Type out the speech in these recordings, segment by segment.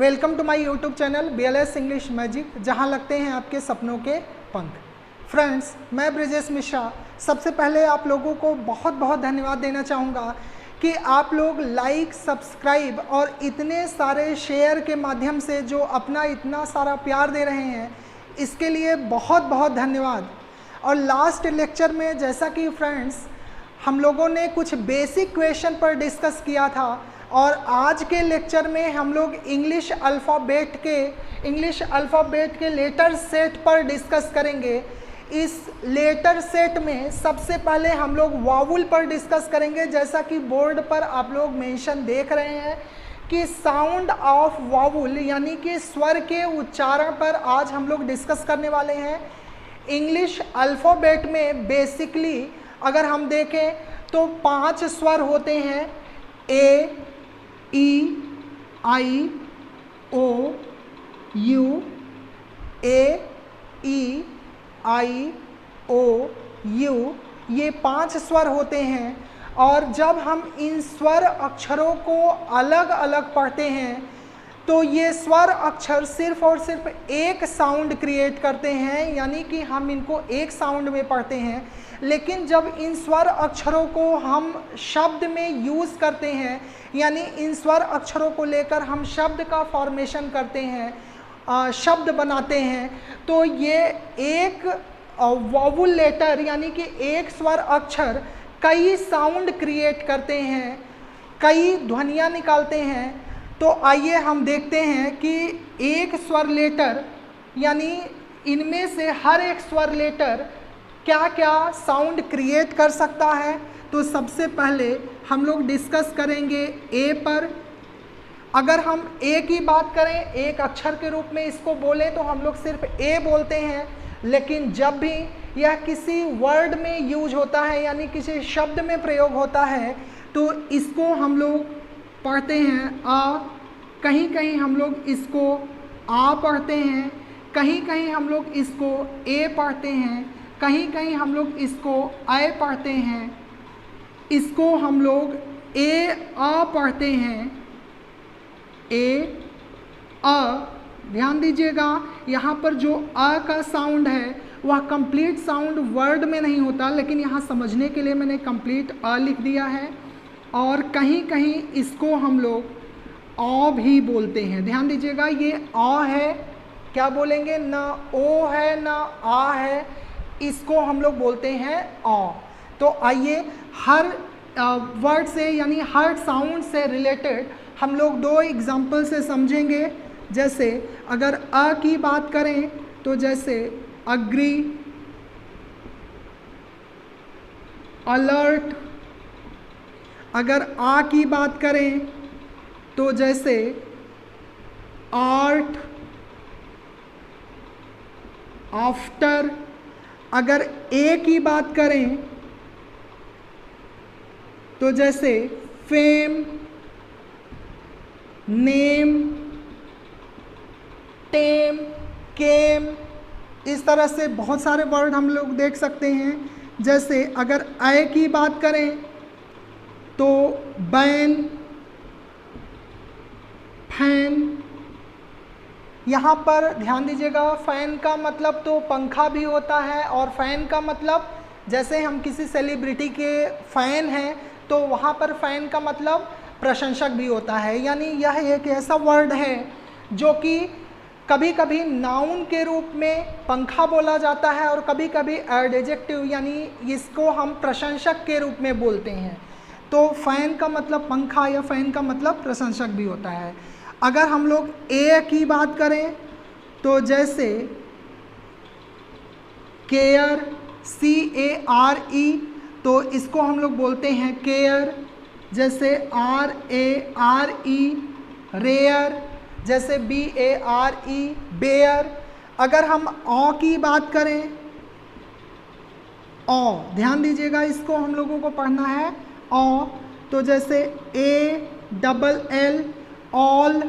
Welcome to my YouTube channel BLS English magic, जहां लगते हैं आपके सपनों के पंख। फ्रेंड्स, मैं ब्रिजेश मिश्रा सबसे पहले आप लोगों को बहुत बहुत धन्यवाद देना चाहूँगा कि आप लोग लाइक, सब्सक्राइब और इतने सारे शेयर के माध्यम से जो अपना इतना सारा प्यार दे रहे हैं, इसके लिए बहुत बहुत धन्यवाद। और लास्ट लेक्चर में जैसा कि फ्रेंड्स हम लोगों ने कुछ बेसिक क्वेश्चन पर डिस्कस किया था, और आज के लेक्चर में हम लोग इंग्लिश अल्फ़ाबेट के लेटर सेट पर डिस्कस करेंगे। इस लेटर सेट में सबसे पहले हम लोग वावुल पर डिस्कस करेंगे। जैसा कि बोर्ड पर आप लोग मेंशन देख रहे हैं कि साउंड ऑफ वावुल यानी कि स्वर के उच्चारण पर आज हम लोग डिस्कस करने वाले हैं। इंग्लिश अल्फ़ाबेट में बेसिकली अगर हम देखें तो 5 स्वर होते हैं, ए, ई, आई, ओ, you, A, E, I, O, you, ये 5 स्वर होते हैं। और जब हम इन स्वर अक्षरों को अलग अलग पढ़ते हैं तो ये स्वर अक्षर सिर्फ और सिर्फ एक साउंड क्रिएट करते हैं, यानी कि हम इनको एक साउंड में पढ़ते हैं। लेकिन जब इन स्वर अक्षरों को हम शब्द में यूज़ करते हैं, यानी इन स्वर अक्षरों को लेकर हम शब्द का फॉर्मेशन करते हैं, शब्द बनाते हैं, तो ये एक वावुल लेटर यानी कि एक स्वर अक्षर कई साउंड क्रिएट करते हैं, कई ध्वनियाँ निकालते हैं। तो आइए हम देखते हैं कि एक स्वर लेटर यानी इनमें से हर एक स्वर लेटर क्या क्या साउंड क्रिएट कर सकता है। तो सबसे पहले हम लोग डिस्कस करेंगे ए पर। अगर हम ए की बात करें, एक अक्षर के रूप में इसको बोलें तो हम लोग सिर्फ ए बोलते हैं, लेकिन जब भी यह किसी वर्ड में यूज होता है यानी किसी शब्द में प्रयोग होता है तो इसको हम लोग पढ़ते हैं आ, कहीं कहीं हम लोग इसको आ पढ़ते हैं, कहीं कहीं हम लोग इसको ए पढ़ते हैं, कहीं कहीं हम लोग इसको आय पढ़ते हैं, इसको हम लोग ए आ पढ़ते हैं, ए आ। ध्यान दीजिएगा यहाँ पर जो आ का साउंड है वह कंप्लीट साउंड वर्ड में नहीं होता, लेकिन यहाँ समझने के लिए मैंने कंप्लीट आ लिख दिया है। और कहीं कहीं इसको हम लोग औ भी बोलते हैं। ध्यान दीजिएगा ये आ है, क्या बोलेंगे, ना ओ है ना आ है, इसको हम लोग बोलते हैं आ। तो आइए हर वर्ड से यानी हर साउंड से रिलेटेड हम लोग 2 एग्जाम्पल से समझेंगे। जैसे अगर अ की बात करें तो जैसे अग्री, अलर्ट। अगर आ की बात करें तो जैसे आर्ट, आफ्टर। अगर ए की बात करें तो जैसे फेम, नेम, टेम, केम। इस तरह से बहुत सारे वर्ड हम लोग देख सकते हैं। जैसे अगर आय की बात करें तो बैन, फैन। यहाँ पर ध्यान दीजिएगा फ़ैन का मतलब तो पंखा भी होता है, और फ़ैन का मतलब जैसे हम किसी सेलिब्रिटी के फ़ैन हैं तो वहाँ पर फ़ैन का मतलब प्रशंसक भी होता है। यानी यह एक ऐसा वर्ड है जो कि कभी कभी नाउन के रूप में पंखा बोला जाता है और कभी कभी एडजेक्टिव यानी इसको हम प्रशंसक के रूप में बोलते हैं। तो फ़ैन का मतलब पंखा या फ़ैन का मतलब प्रशंसक भी होता है। अगर हम लोग ए की बात करें तो जैसे केयर, CARE, तो इसको हम लोग बोलते हैं केयर। जैसे RARE, रेयर। जैसे BARE, बेयर। अगर हम औ की बात करें, औ, ध्यान दीजिएगा इसको हम लोगों को पढ़ना है औ। तो जैसे ALL, ऑल।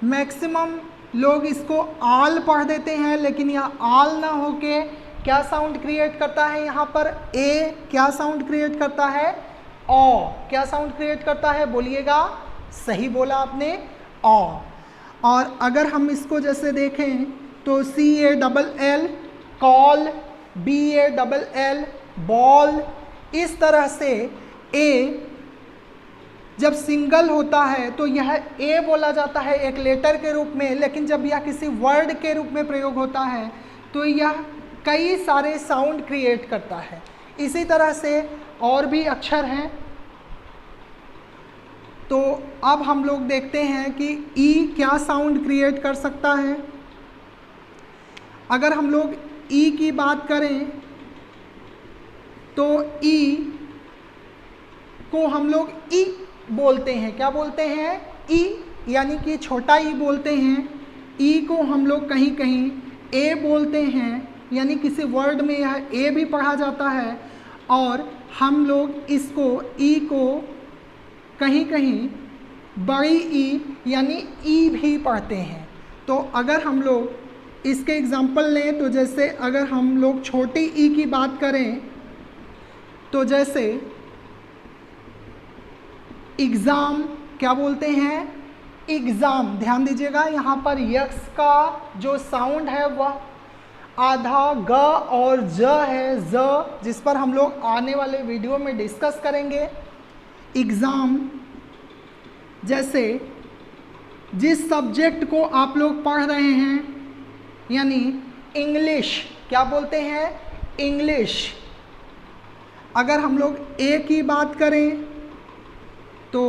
मैक्सिमम लोग इसको आल पढ़ देते हैं, लेकिन यह आल ना होके क्या साउंड क्रिएट करता है, यहाँ पर ए क्या साउंड क्रिएट करता है, ओ। क्या साउंड क्रिएट करता है, बोलिएगा, सही बोला आपने, ओ। और अगर हम इसको जैसे देखें तो CALL कॉल, BALL बॉल, इस तरह से ए जब सिंगल होता है तो यह ए बोला जाता है एक लेटर के रूप में, लेकिन जब यह किसी वर्ड के रूप में प्रयोग होता है तो यह कई सारे साउंड क्रिएट करता है। इसी तरह से और भी अक्षर हैं। तो अब हम लोग देखते हैं कि ई क्या साउंड क्रिएट कर सकता है। अगर हम लोग ई की बात करें तो ई को हम लोग ई बोलते हैं। क्या बोलते हैं? ई, यानी कि छोटा ई बोलते हैं। ई को हम लोग कहीं कहीं ए बोलते हैं, यानी किसी वर्ड में यह ए भी पढ़ा जाता है। और हम लोग इसको ई को कहीं कहीं बड़ी ई यानी ई भी पढ़ते हैं। तो अगर हम लोग इसके एग्जाम्पल लें तो जैसे अगर हम लोग छोटी ई की बात करें तो जैसे एग्ज़ाम, क्या बोलते हैं? एग्ज़ाम। ध्यान दीजिएगा यहाँ पर यक्स का जो साउंड है वह आधा ग और ज है, ज, जिस पर हम लोग आने वाले वीडियो में डिस्कस करेंगे। एग्ज़ाम जैसे जिस सब्जेक्ट को आप लोग पढ़ रहे हैं, यानी इंग्लिश, क्या बोलते हैं? इंग्लिश। अगर हम लोग ए की बात करें तो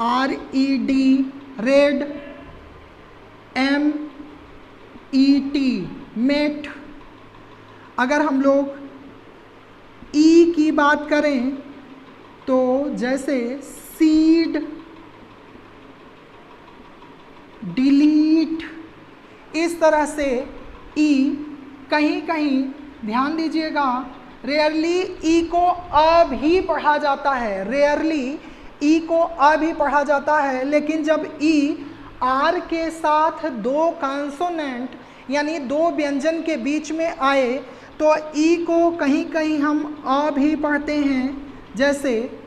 RED रेड, MET मेट। अगर हम लोग ई की बात करें तो जैसे सीड, डिलीट, इस तरह से ई कहीं कहीं, ध्यान दीजिएगा, रेयरली ई को अ भी पढ़ा जाता है। रेयरली ई को अ भी पढ़ा जाता है, लेकिन जब ई आर के साथ दो कॉन्सोनेंट यानी दो व्यंजन के बीच में आए तो ई को कहीं कहीं हम अ भी पढ़ते हैं। जैसे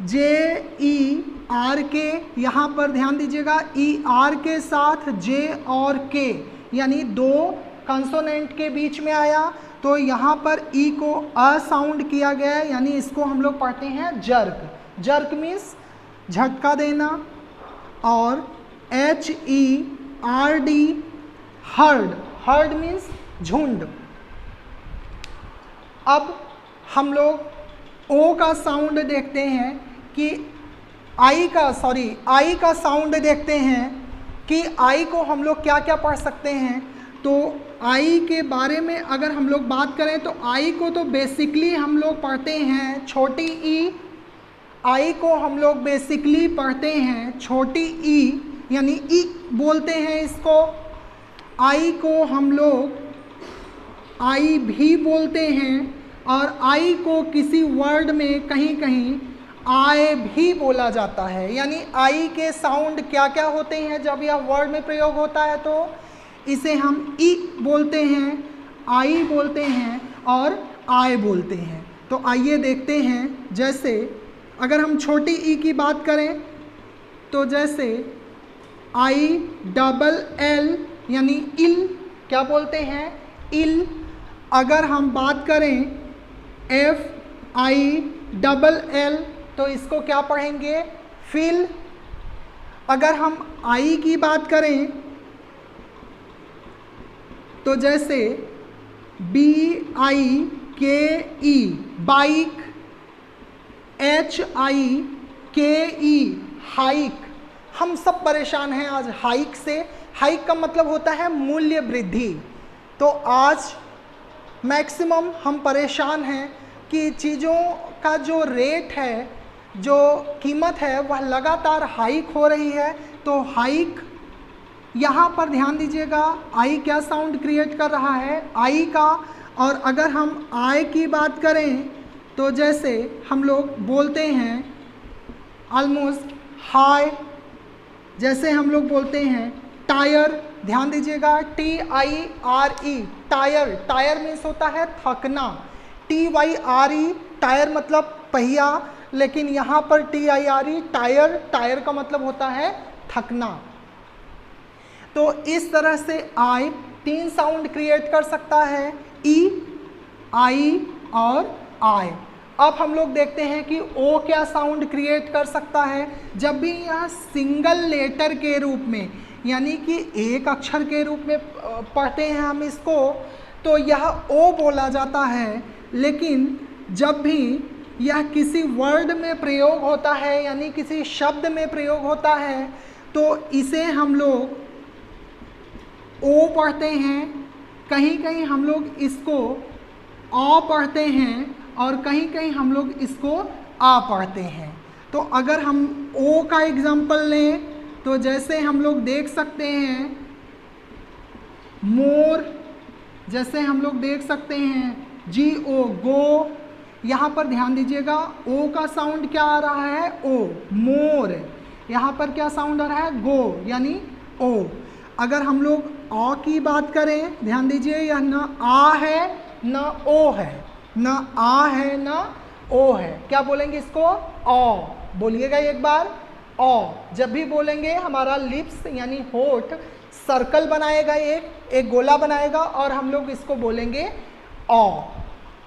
JER के, यहाँ पर ध्यान दीजिएगा, ER के साथ J और K यानी दो कंसोनेंट के बीच में आया तो यहाँ पर ई को अ साउंड किया गया है, यानी इसको हम लोग पढ़ते हैं जर्क। जर्क मीन्स झटका देना। और HERD हर्ड, हर्ड मीन्स झुंड। अब हम लोग ओ का साउंड देखते हैं कि आई का साउंड देखते हैं कि आई को हम लोग क्या क्या पढ़ सकते हैं। तो आई के बारे में अगर हम लोग बात करें तो आई को तो बेसिकली हम लोग पढ़ते हैं छोटी ई। आई को हम लोग बेसिकली पढ़ते हैं छोटी ई, यानी ई बोलते हैं इसको। आई को हम लोग आई भी बोलते हैं, और आई को किसी वर्ड में कहीं कहीं आए भी बोला जाता है। यानी आई के साउंड क्या क्या होते हैं जब यह वर्ड में प्रयोग होता है, तो इसे हम ई बोलते हैं, आई बोलते हैं और आए बोलते हैं। तो आइए देखते हैं, जैसे अगर हम छोटी ई की बात करें तो जैसे ILL यानी इल, क्या बोलते हैं? इल। अगर हम बात करें FILL तो इसको क्या पढ़ेंगे? फिल। अगर हम आई की बात करें तो जैसे BIKE बाइक, HIKE हाइक। हम सब परेशान हैं आज हाइक से। हाइक का मतलब होता है मूल्य वृद्धि। तो आज मैक्सिमम हम परेशान हैं कि चीज़ों का जो रेट है, जो कीमत है, वह लगातार हाइक हो रही है। तो हाइक, यहाँ पर ध्यान दीजिएगा, आई क्या साउंड क्रिएट कर रहा है? आई का। और अगर हम आय की बात करें तो जैसे हम लोग बोलते हैं ऑलमोस्ट हाय, जैसे हम लोग बोलते हैं टायर। ध्यान दीजिएगा, TIRE टायर। टायर मीन्स होता है थकना। TYRE टायर मतलब पहिया, लेकिन यहाँ पर TIRE टायर, टायर का मतलब होता है थकना। तो इस तरह से आई 3 साउंड क्रिएट कर सकता है, ई, आई और आई। अब हम लोग देखते हैं कि ओ क्या साउंड क्रिएट कर सकता है। जब भी यह सिंगल लेटर के रूप में, यानी कि एक अक्षर के रूप में पढ़ते हैं हम इसको, तो यह ओ बोला जाता है। लेकिन जब भी यह किसी वर्ड में प्रयोग होता है, यानी किसी शब्द में प्रयोग होता है, तो इसे हम लोग ओ पढ़ते हैं। कहीं कहीं हम लोग इसको आ पढ़ते हैं और कहीं कहीं हम लोग इसको आ पढ़ते हैं। तो अगर हम ओ का एग्जाम्पल लें तो जैसे हम लोग देख सकते हैं मोर, जैसे हम लोग देख सकते हैं जी ओ, गो। यहाँ पर ध्यान दीजिएगा ओ का साउंड क्या आ रहा है, ओ, मोर। यहाँ पर क्या साउंड आ रहा है, गो, यानी ओ। अगर हम लोग आ की बात करें, ध्यान दीजिए यह ना आ है ना ओ है, ना आ है ना ओ है। क्या बोलेंगे इसको, ओ बोलिएगा एक बार, ओ। जब भी बोलेंगे हमारा लिप्स यानी होठ सर्कल बनाएगा, एक गोला बनाएगा और हम लोग इसको बोलेंगे ओ।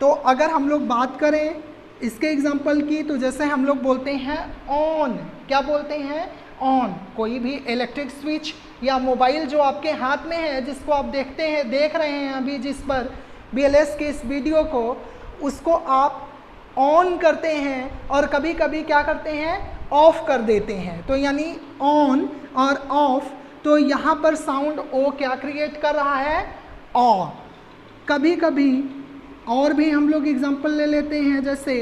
तो अगर हम लोग बात करें इसके एग्जाम्पल की, तो जैसे हम लोग बोलते हैं ऑन, क्या बोलते हैं, ऑन। कोई भी इलेक्ट्रिक स्विच या मोबाइल जो आपके हाथ में है, जिसको आप देखते हैं, देख रहे हैं अभी जिस पर BLS के इस वीडियो को, उसको आप ऑन करते हैं और कभी कभी क्या करते हैं, ऑफ कर देते हैं। तो यानी ऑन और ऑफ, तो यहाँ पर साउंड ओ क्या क्रिएट कर रहा है, ऑ। कभी कभी और भी हम लोग एग्जांपल ले लेते हैं, जैसे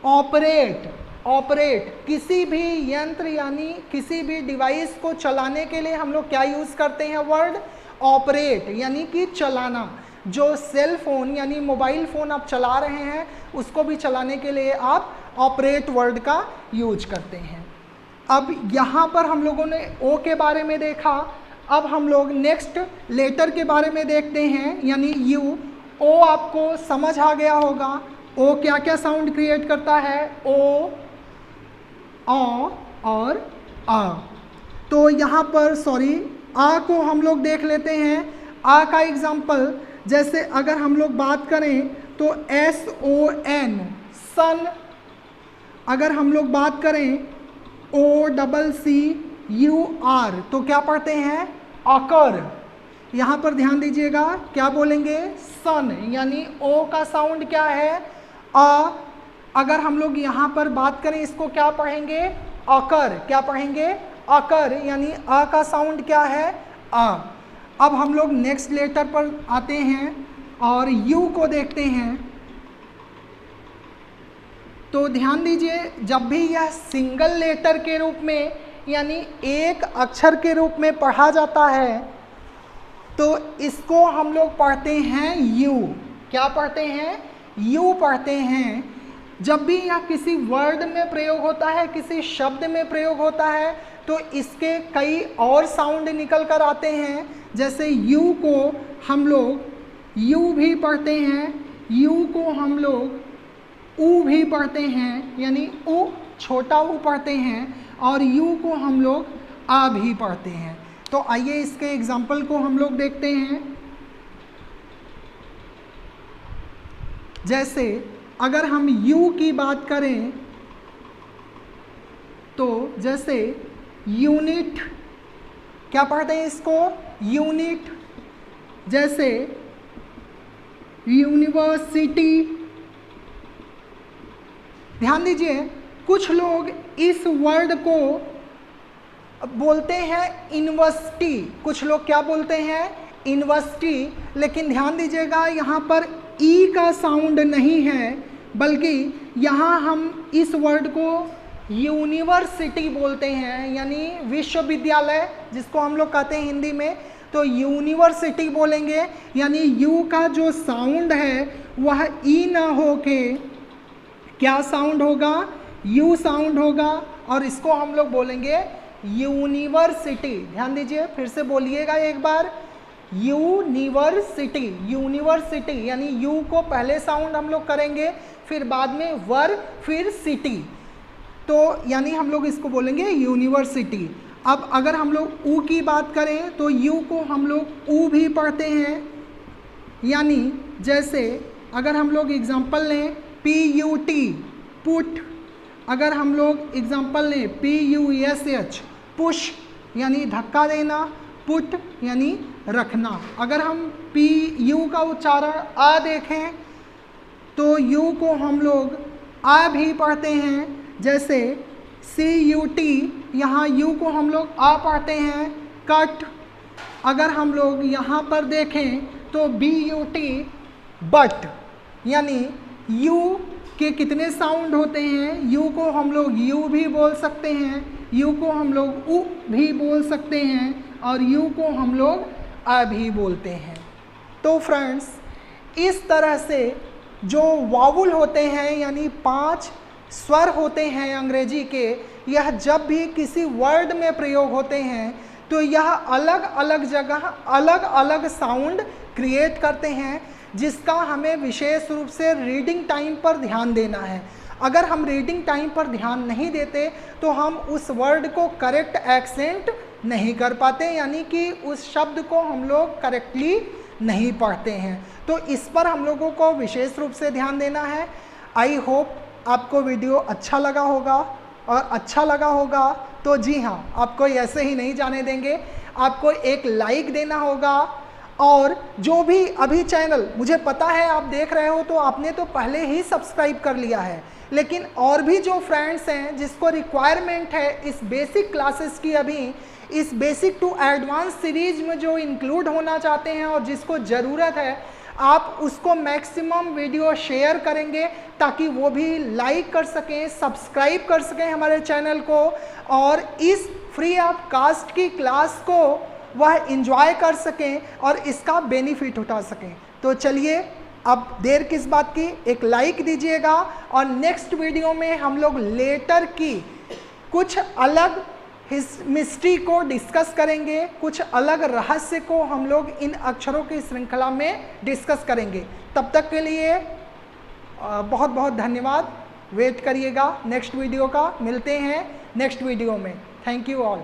ऑपरेट। ऑपरेट किसी भी यंत्र यानी किसी भी डिवाइस को चलाने के लिए हम लोग क्या यूज़ करते हैं, वर्ड ऑपरेट, यानी कि चलाना। जो सेल फोन यानी मोबाइल फ़ोन आप चला रहे हैं, उसको भी चलाने के लिए आप ऑपरेट वर्ड का यूज करते हैं। अब यहाँ पर हम लोगों ने ओ के बारे में देखा। अब हम लोग नेक्स्ट लेटर के बारे में देखते हैं, यानी यू। ओ आपको समझ आ गया होगा, ओ क्या क्या साउंड क्रिएट करता है, ओ, आ और आ। तो यहाँ पर आ को हम लोग देख लेते हैं। आ का एग्जाम्पल, जैसे अगर हम लोग बात करें तो SON, सन। अगर हम लोग बात करें OCCUR, तो क्या पढ़ते हैं, अकर। यहाँ पर ध्यान दीजिएगा, क्या बोलेंगे, सन, यानी ओ का साउंड क्या है, आ। अगर हम लोग यहाँ पर बात करें, इसको क्या पढ़ेंगे, अकर। क्या पढ़ेंगे, अकर, यानी आ का साउंड क्या है, आ। अब हम लोग नेक्स्ट लेटर पर आते हैं और यू को देखते हैं। तो ध्यान दीजिए, जब भी यह सिंगल लेटर के रूप में यानी एक अक्षर के रूप में पढ़ा जाता है, तो इसको हम लोग पढ़ते हैं यू। क्या पढ़ते हैं, यू पढ़ते हैं। जब भी यह किसी वर्ड में प्रयोग होता है, किसी शब्द में प्रयोग होता है, तो इसके कई और साउंड निकल कर आते हैं। जैसे यू को हम लोग यू भी पढ़ते हैं, यू को हम लोग ऊ भी पढ़ते हैं, यानी ऊ, छोटा ऊ पढ़ते हैं, और यू को हम लोग आ भी पढ़ते हैं। तो आइए इसके एग्जाम्पल को हम लोग देखते हैं। जैसे अगर हम यू की बात करें, तो जैसे यूनिट, क्या पढ़ते हैं इसको, यूनिट। जैसे यूनिवर्सिटी। ध्यान दीजिए, कुछ लोग इस वर्ड को बोलते हैं यूनिवर्सिटी, कुछ लोग क्या बोलते हैं, यूनिवर्सिटी। लेकिन ध्यान दीजिएगा, यहाँ पर ई का साउंड नहीं है, बल्कि यहाँ हम इस वर्ड को यूनिवर्सिटी बोलते हैं, यानी विश्वविद्यालय, जिसको हम लोग कहते हैं हिंदी में। तो यूनिवर्सिटी बोलेंगे, यानी यू का जो साउंड है वह ई ना हो के क्या साउंड होगा, यू साउंड होगा, और इसको हम लोग बोलेंगे यूनिवर्सिटी। ध्यान दीजिए, फिर से बोलिएगा एक बार, यूनिवर्सिटी। यूनिवर्सिटी यानी यू को पहले साउंड हम लोग करेंगे, फिर बाद में वर, फिर सिटी, तो यानी हम लोग इसको बोलेंगे यूनिवर्सिटी। अब अगर हम लोग ऊ की बात करें तो यू को हम लोग ऊ भी पढ़ते हैं, यानी जैसे अगर हम लोग एग्जाम्पल लें PUT पुट, अगर हम लोग एग्जाम्पल लें PUSH पुश यानी धक्का देना, पुट यानी रखना। अगर हम PU का उच्चारण आ देखें तो यू को हम लोग आ भी पढ़ते हैं, जैसे CUT, यहाँ यू को हम लोग आ पढ़ते हैं कट। अगर हम लोग यहाँ पर देखें तो BUT बट, यानी यू के कितने साउंड होते हैं, यू को हम लोग यू भी बोल सकते हैं, यू को हम लोग उ भी बोल सकते हैं और यू को हम लोग आ भी बोलते हैं। तो फ्रेंड्स, इस तरह से जो वावुल होते हैं यानी 5 स्वर होते हैं अंग्रेजी के, यह जब भी किसी वर्ड में प्रयोग होते हैं तो यह अलग अलग जगह अलग अलग साउंड क्रिएट करते हैं, जिसका हमें विशेष रूप से रीडिंग टाइम पर ध्यान देना है। अगर हम रीडिंग टाइम पर ध्यान नहीं देते तो हम उस वर्ड को करेक्ट एक्सेंट नहीं कर पाते, यानी कि उस शब्द को हम लोग करेक्टली नहीं पढ़ते हैं। तो इस पर हम लोगों को विशेष रूप से ध्यान देना है। आई होप आपको वीडियो अच्छा लगा होगा, और अच्छा लगा होगा तो जी हाँ, आपको ऐसे ही नहीं जाने देंगे, आपको एक लाइक देना होगा। और जो भी अभी चैनल, मुझे पता है आप देख रहे हो तो आपने तो पहले ही सब्सक्राइब कर लिया है, लेकिन और भी जो फ्रेंड्स हैं जिसको रिक्वायरमेंट है इस बेसिक क्लासेस की, अभी इस बेसिक टू एडवांस सीरीज में जो इंक्लूड होना चाहते हैं और जिसको ज़रूरत है, आप उसको मैक्सिमम वीडियो शेयर करेंगे ताकि वो भी लाइक कर सकें, सब्सक्राइब कर सकें हमारे चैनल को, और इस फ्री ऑफ कास्ट की क्लास को वह एंजॉय कर सकें और इसका बेनिफिट उठा सकें। तो चलिए, अब देर किस बात की, एक लाइक दीजिएगा। और नेक्स्ट वीडियो में हम लोग लेटर की कुछ अलग मिस्ट्री को डिस्कस करेंगे, कुछ अलग रहस्य को हम लोग इन अक्षरों की श्रृंखला में डिस्कस करेंगे। तब तक के लिए बहुत बहुत धन्यवाद। वेट करिएगा नेक्स्ट वीडियो का, मिलते हैं नेक्स्ट वीडियो में। Thank you all.